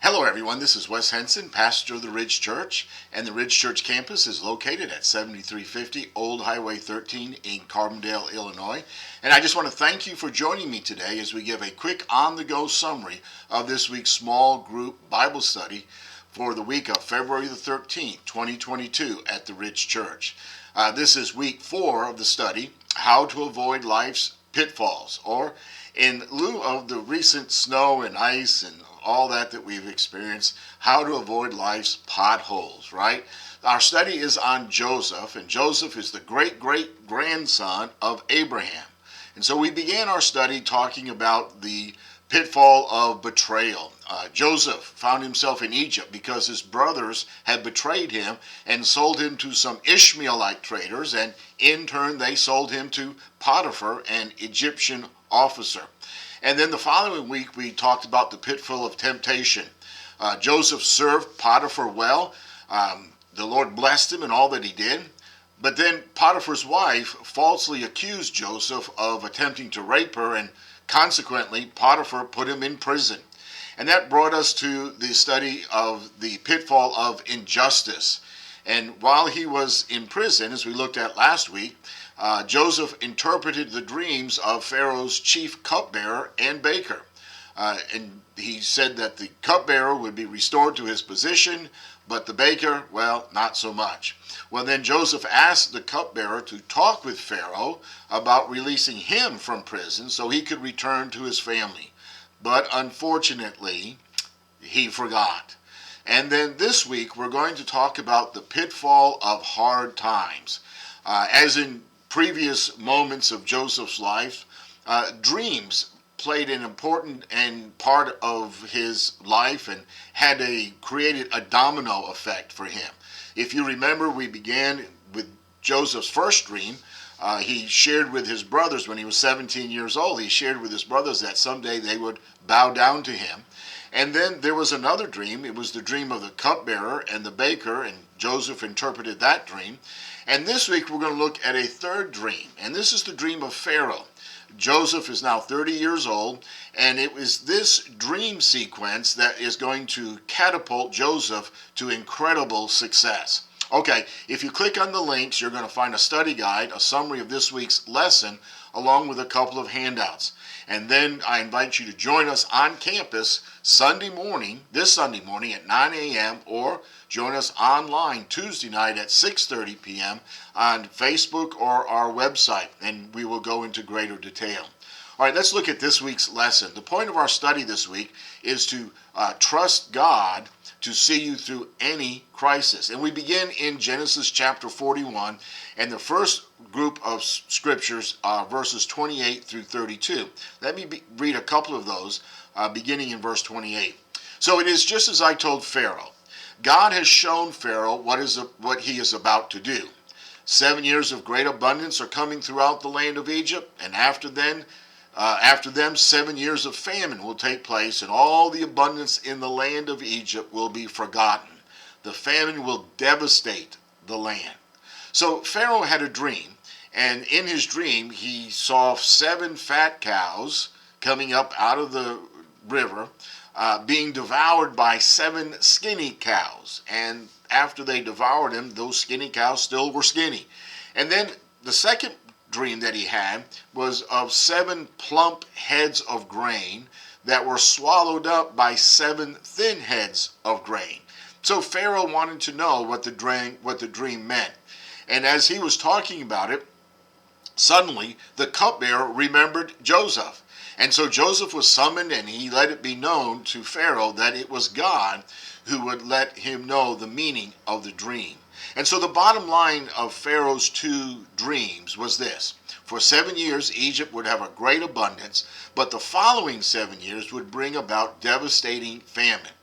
Hello everyone, this is Wes Henson, pastor of the Ridge Church, and the Ridge Church campus is located at 7350 Old Highway 13 in Carbondale, Illinois. And I just want to thank you for joining me today as we give a quick on-the-go summary of this week's small group Bible study for the week of February the 13th, 2022 at the Ridge Church. This is week 4 of the study, How to Avoid Life's Pitfalls, or in lieu of the recent snow and ice and all that we've experienced, how to avoid life's potholes, right? Our study is on Joseph, and Joseph is the great-great-grandson of Abraham. And so we began our study talking about the pitfall of betrayal. Joseph found himself in Egypt because his brothers had betrayed him and sold him to some Ishmaelite traders, and in turn they sold him to Potiphar, an Egyptian officer. And then the following week we talked about the pitfall of temptation. Joseph served Potiphar well. The Lord blessed him in all that he did. But then Potiphar's wife falsely accused Joseph of attempting to rape her, and consequently Potiphar put him in prison. And that brought us to the study of the pitfall of injustice. And while he was in prison, as we looked at last week, Joseph interpreted the dreams of Pharaoh's chief cupbearer and baker. And he said that the cupbearer would be restored to his position, but the baker, well, not so much. Well, then Joseph asked the cupbearer to talk with Pharaoh about releasing him from prison so he could return to his family. But unfortunately, he forgot. And then this week, we're going to talk about the pitfall of hard times. As in previous moments of Joseph's life, dreams played an important and part of his life and created a domino effect for him. If you remember, we began with Joseph's first dream. He shared with his brothers when he was 17 years old. He shared with his brothers that someday they would bow down to him. And then there was another dream. It was the dream of the cupbearer and the baker, and Joseph interpreted that dream. And this week we're going to look at a third dream, and this is the dream of Pharaoh. Joseph is now 30 years old, and it was this dream sequence that is going to catapult Joseph to incredible success. Okay, if you click on the links, you're going to find a study guide, a summary of this week's lesson, along with a couple of handouts. And then I invite you to join us on campus this Sunday morning at 9 a.m. or join us online Tuesday night at 6:30 p.m. on Facebook or our website, and we will go into greater detail. All right, let's look at this week's lesson. The point of our study this week is to trust God to see you through any crisis. And we begin in Genesis chapter 41, and the first group of scriptures are verses 28 through 32. Let me read a couple of those, beginning in verse 28. So it is just as I told Pharaoh. God has shown Pharaoh what he is about to do. 7 years of great abundance are coming throughout the land of Egypt, and after them 7 years of famine will take place, and all the abundance in the land of Egypt will be forgotten. The famine will devastate the land. So Pharaoh had a dream, and in his dream he saw 7 fat cows coming up out of the river, being devoured by 7 skinny cows. And after they devoured him, those skinny cows still were skinny. And then the second dream that he had was of 7 plump heads of grain that were swallowed up by 7 thin heads of grain. So Pharaoh wanted to know what the dream meant. And as he was talking about it, suddenly the cupbearer remembered Joseph. And so Joseph was summoned, and he let it be known to Pharaoh that it was God who would let him know the meaning of the dream. And so the bottom line of Pharaoh's 2 dreams was this. For 7 years, Egypt would have a great abundance, but the following 7 years would bring about devastating famine.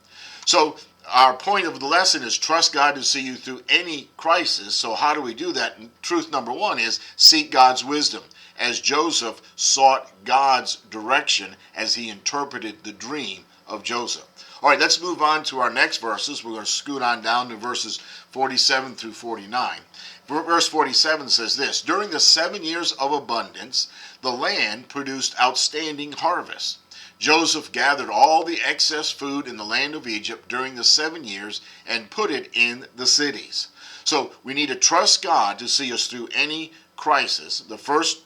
So our point of the lesson is trust God to see you through any crisis. So how do we do that? And truth number 1 is seek God's wisdom, as Joseph sought God's direction as he interpreted the dream of Joseph. All right, let's move on to our next verses. We're going to scoot on down to verses 47 through 49. Verse 47 says this, During the 7 years of abundance, the land produced outstanding harvests. Joseph gathered all the excess food in the land of Egypt during the 7 years and put it in the cities. So we need to trust God to see us through any crisis. The first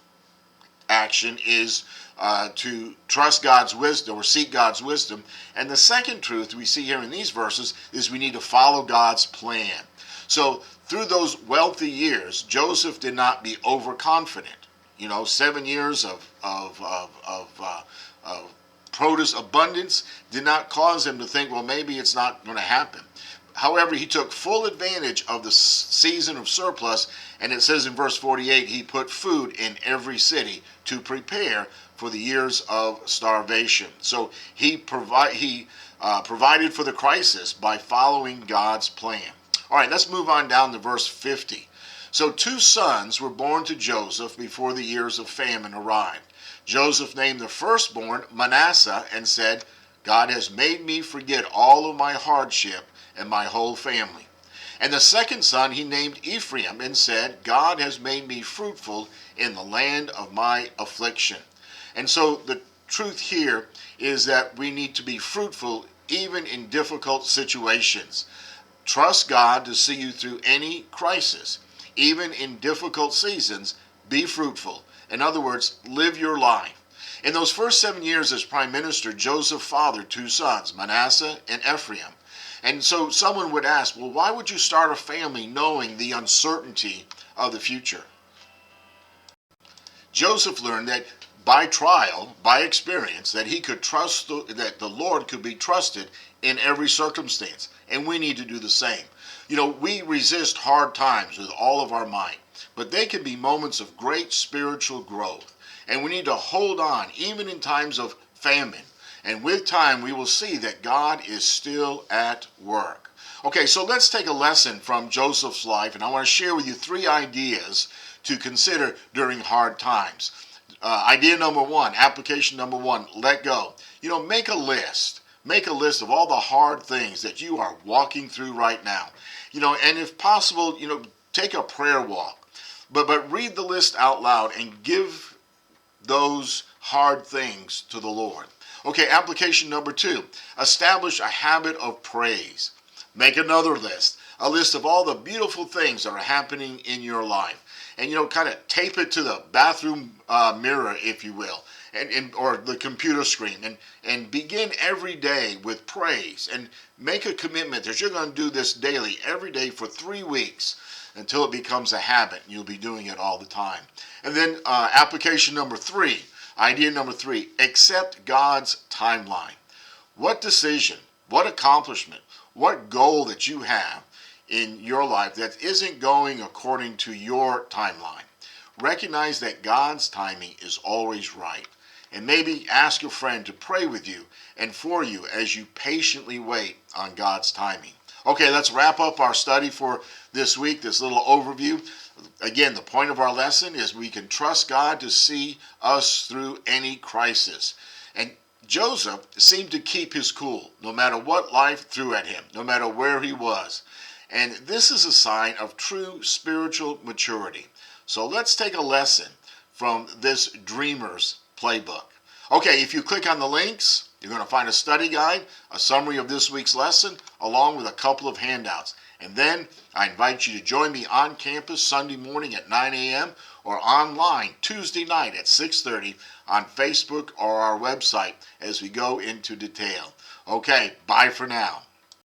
action is to trust God's wisdom or seek God's wisdom. And the second truth we see here in these verses is we need to follow God's plan. So through those wealthy years, Joseph did not be overconfident. 7 years of produce abundance did not cause him to think, well, maybe it's not going to happen. However, he took full advantage of the season of surplus, and it says in verse 48, he put food in every city to prepare for the years of starvation. So he provided for the crisis by following God's plan. All right, let's move on down to verse 50. So 2 sons were born to Joseph before the years of famine arrived. Joseph named the firstborn Manasseh and said, God has made me forget all of my hardship and my whole family. And the second son he named Ephraim and said, God has made me fruitful in the land of my affliction. And so the truth here is that we need to be fruitful even in difficult situations. Trust God to see you through any crisis. Even in difficult seasons, be fruitful. In other words, live your life. In those first 7 years as prime minister, Joseph fathered 2 sons, Manasseh and Ephraim. And so someone would ask, well, why would you start a family knowing the uncertainty of the future? Joseph learned that by trial, by experience, that he could trust, that the Lord could be trusted in every circumstance. And we need to do the same. We resist hard times with all of our might, but they can be moments of great spiritual growth. And we need to hold on, even in times of famine. And with time, we will see that God is still at work. Okay, so let's take a lesson from Joseph's life, and I want to share with you 3 ideas to consider during hard times. Idea number 1, application number 1, let go. Make a list. Make a list of all the hard things that you are walking through right now. And if possible, take a prayer walk. But read the list out loud and give those hard things to the Lord. Okay, application number 2, establish a habit of praise. Make another list, a list of all the beautiful things that are happening in your life. And, kind of tape it to the bathroom mirror, if you will, or the computer screen. And begin every day with praise. And make a commitment that you're going to do this daily, every day for 3 weeks until it becomes a habit. You'll be doing it all the time. And then application number 3, idea number 3, accept God's timeline. What decision, what accomplishment, what goal that you have in your life that isn't going according to your timeline. Recognize that God's timing is always right. And maybe ask a friend to pray with you and for you as you patiently wait on God's timing. Okay, let's wrap up our study for this week, this little overview. Again, the point of our lesson is we can trust God to see us through any crisis. And Joseph seemed to keep his cool, no matter what life threw at him, no matter where he was. And this is a sign of true spiritual maturity. So let's take a lesson from this dreamer's playbook. Okay, if you click on the links, you're going to find a study guide, a summary of this week's lesson, along with a couple of handouts. And then I invite you to join me on campus Sunday morning at 9 a.m. or online Tuesday night at 6:30 on Facebook or our website as we go into detail. Okay, bye for now.